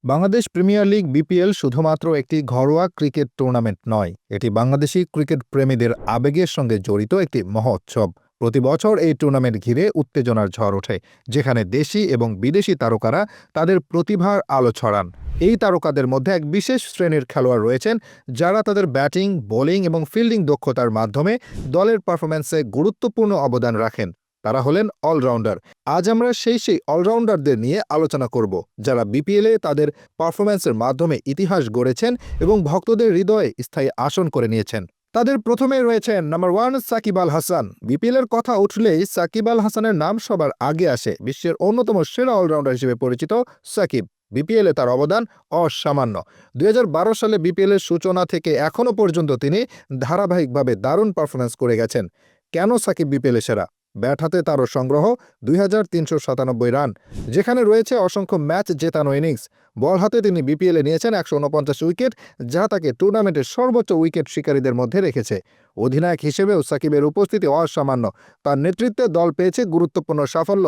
Bangladesh premier league BPL শুধুমাত্র একটি ঘরোয়া ক্রিকেট টুর্নামেন্ট নয়, এটি বাংলাদেশি ক্রিকেট প্রেমীদের আবেগের সঙ্গে জড়িত একটি মহোৎসব। প্রতি বছর এই টুর্নামেন্ট ঘিরে উত্তেজনার ঝড় ওঠে, যেখানে দেশি এবং বিদেশি তারকারা তাদের প্রতিভার আলো ছড়ান। এই তারকাদের মধ্যে এক বিশেষ শ্রেণীর খেলোয়াড় রয়েছেন যারা তাদের ব্যাটিং, বোলিং এবং ফিল্ডিং দক্ষতার মাধ্যমে দলের পারফরম্যান্সে গুরুত্বপূর্ণ অবদান রাখেন। তারা হলেন অলরাউন্ডার। আজ আমরা সেই অলরাউন্ডারদের নিয়ে আলোচনা করব, যারা বিপিএলে তাদের পারফরম্যান্সের মাধ্যমে ইতিহাস গড়েছেন এবং ভক্তদের হৃদয়ে স্থায়ী আসন করে নিয়েছেন। তাদের প্রথমে রয়েছেন নাম্বার 1 সাকিব আল হাসান। বিপিএলের কথা উঠলেই সাকিব আল হাসানের নাম সবার আগে আসে। বিশ্বের অন্যতম সেরা অলরাউন্ডার হিসেবে পরিচিত সাকিব বিপিএলে তার অবদান অসামান্য। ২০১২ সালে বিপিএলের সূচনা থেকে এখনও পর্যন্ত তিনি ধারাবাহিকভাবে দারুণ পারফরম্যান্স করে গেছেন। কেন সাকিব বিপিএলে সেরা? ব্যাট হাতে তারও সংগ্রহ ২,৩৯৭ রান, যেখানে রয়েছে অসংখ্য ম্যাচ জেতানো ইনিংস। বল হাতে তিনি বিপিএলে নিয়েছেন ১৪৯ উইকেট, যা তাকে টুর্নামেন্টের সর্বোচ্চ উইকেট শিকারীদের মধ্যে রেখেছে। অধিনায়ক হিসেবেও সাকিবের উপস্থিতি অসামান্য। তার নেতৃত্বে দল পেয়েছে গুরুত্বপূর্ণ সাফল্য।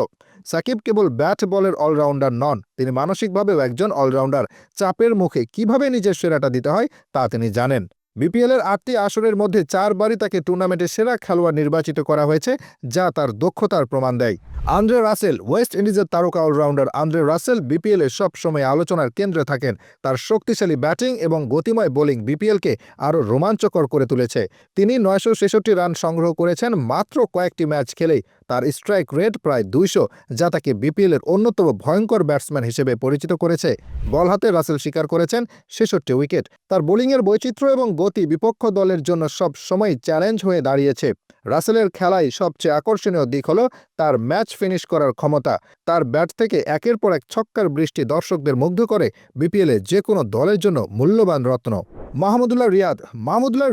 সাকিব কেবল ব্যাট বলের অলরাউন্ডার নন, তিনি মানসিকভাবেও একজন অলরাউন্ডার। চাপের মুখে কিভাবে নিজের সেরাটা দিতে হয় তা তিনি জানেন। বিপিএলের ৮টি আসরের মধ্যে ৪বারই তাকে টুর্নামেন্টের সেরা খেলোয়াড় নির্বাচিত করা হয়েছে, যা তার দক্ষতার প্রমাণ দেয়। আন্দ্রে রাসেল, ওয়েস্ট ইন্ডিজের তারকা অলরাউন্ডার আন্দ্রে রাসেল বিপিএলে সবসময় আলোচনার কেন্দ্রে থাকেন। তার শক্তিশালী ব্যাটিং এবং গতিময় বোলিং বিপিএলকে আরও রোমাঞ্চকর করে তুলেছে। তিনি ৯৬৬ রান সংগ্রহ করেছেন মাত্র কয়েকটি ম্যাচ খেলেই। তার স্ট্রাইক রেট প্রায় ২০০, যা তাকে বিপিএলের অন্যতম ভয়ঙ্কর ব্যাটসম্যান হিসেবে পরিচিত করেছে। বল হাতে রাসেল শিকার করেছেন ৬৬ উইকেট। তার বোলিংয়ের বৈচিত্র্য এবং গতি বিপক্ষ দলের জন্য সব সময় চ্যালেঞ্জ হয়ে দাঁড়িয়েছে। রাসেলের খেলায় সবচেয়ে আকর্ষণীয় দিক হল তার ম্যাচ ফিনিশ করার ক্ষমতা। তার ব্যাট থেকে একের পর এক ছক্কার বৃষ্টি দর্শকদের মুগ্ধ করে। বিপিএলে যে কোনো দলের জন্য মূল্যবান রত্ন। মাহমুদুল্লাহ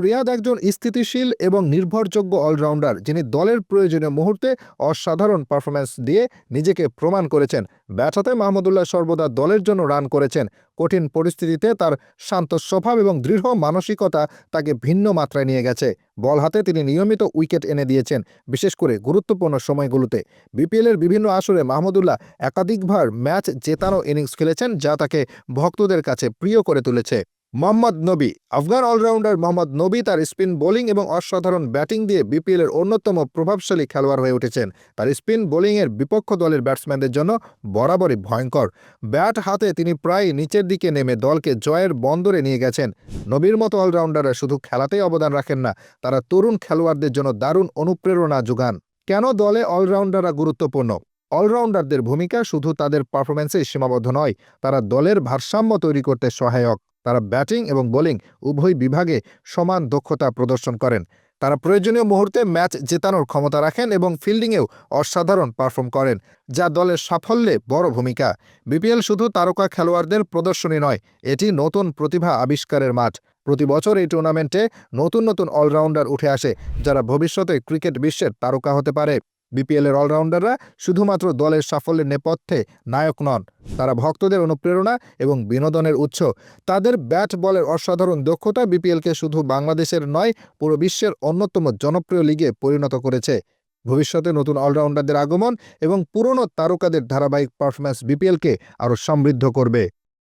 রিয়াদ একজন স্থিতিশীল এবং নির্ভরযোগ্য অলরাউন্ডার, যিনি দলের প্রয়োজনীয় মুহূর্তে অসাধারণ পারফরম্যান্স দিয়ে নিজেকে প্রমাণ করেছেন। ব্যাট হাতে মাহমুদুল্লাহ সর্বদা দলের জন্য রান করেছেন। কঠিন পরিস্থিতিতে তার শান্ত স্বভাব এবং দৃঢ় মানসিকতা তাকে ভিন্ন মাত্রায় নিয়ে গেছে। বল হাতে তিনি নিয়মিত উইকেট এনে দিয়েছেন, বিশেষ করে গুরুত্বপূর্ণ সময়গুলোতে। বিপিএলের বিভিন্ন আসরে মাহমুদুল্লাহ একাধিকবার ম্যাচ জেতানো ইনিংস খেলেছেন, যা তাকে ভক্তদের কাছে প্রিয় করে তুলেছে। মোহাম্মদ নবী, আফগান অলরাউন্ডার মোহাম্মদ নবী তার স্পিন বোলিং এবং অসাধারণ ব্যাটিং দিয়ে বিপিএলের অন্যতম প্রভাবশালী খেলোয়াড় হয়ে উঠেছেন। তার স্পিন বোলিংয়ের বিপক্ষ দলের ব্যাটসম্যানদের জন্য বরাবরই ভয়ঙ্কর। ব্যাট হাতে তিনি প্রায় নিচের দিকে নেমে দলকে জয়ের বন্দরে নিয়ে গেছেন। নবীর মতো অলরাউন্ডাররা শুধু খেলাতেই অবদান রাখেন না, তারা তরুণ খেলোয়াড়দের জন্য দারুণ অনুপ্রেরণা যোগান। কেন দলে অলরাউন্ডাররা গুরুত্বপূর্ণ? অলরাউন্ডারদের ভূমিকা শুধু তাদের পারফরম্যান্সে সীমাবদ্ধ নয়, তারা দলের ভারসাম্য তৈরি করতে সহায়ক। তারা ব্যাটিং এবং বোলিং উভয় বিভাগে সমান দক্ষতা প্রদর্শন করেন। তারা প্রয়োজনীয় মুহূর্তে ম্যাচ জেতানোর ক্ষমতা রাখেন এবং ফিল্ডিংয়েও অসাধারণ পারফর্ম করেন, যা দলের সাফল্যে বড় ভূমিকা। বিপিএল শুধু তারকা খেলোয়াড়দের প্রদর্শনী নয়, এটি নতুন প্রতিভা আবিষ্কারের মাঠ। প্রতি বছর এই টুর্নামেন্টে নতুন নতুন অলরাউন্ডার উঠে আসে, যারা ভবিষ্যতে ক্রিকেট বিশ্বের তারকা হতে পারে। বিপিএলের অলরাউন্ডাররা শুধুমাত্র দলের সাফল্যের নেপথ্যে নায়ক নন, তারা ভক্তদের অনুপ্রেরণা এবং বিনোদনের উৎস। তাদের ব্যাট বলের অসাধারণ দক্ষতা বিপিএলকে শুধু বাংলাদেশের নয়, পুরো বিশ্বের অন্যতম জনপ্রিয় লিগে পরিণত করেছে। ভবিষ্যতে নতুন অলরাউন্ডারদের আগমন এবং পুরনো তারকাদের ধারাবাহিক পারফরম্যান্স বিপিএলকে আরও সমৃদ্ধ করবে।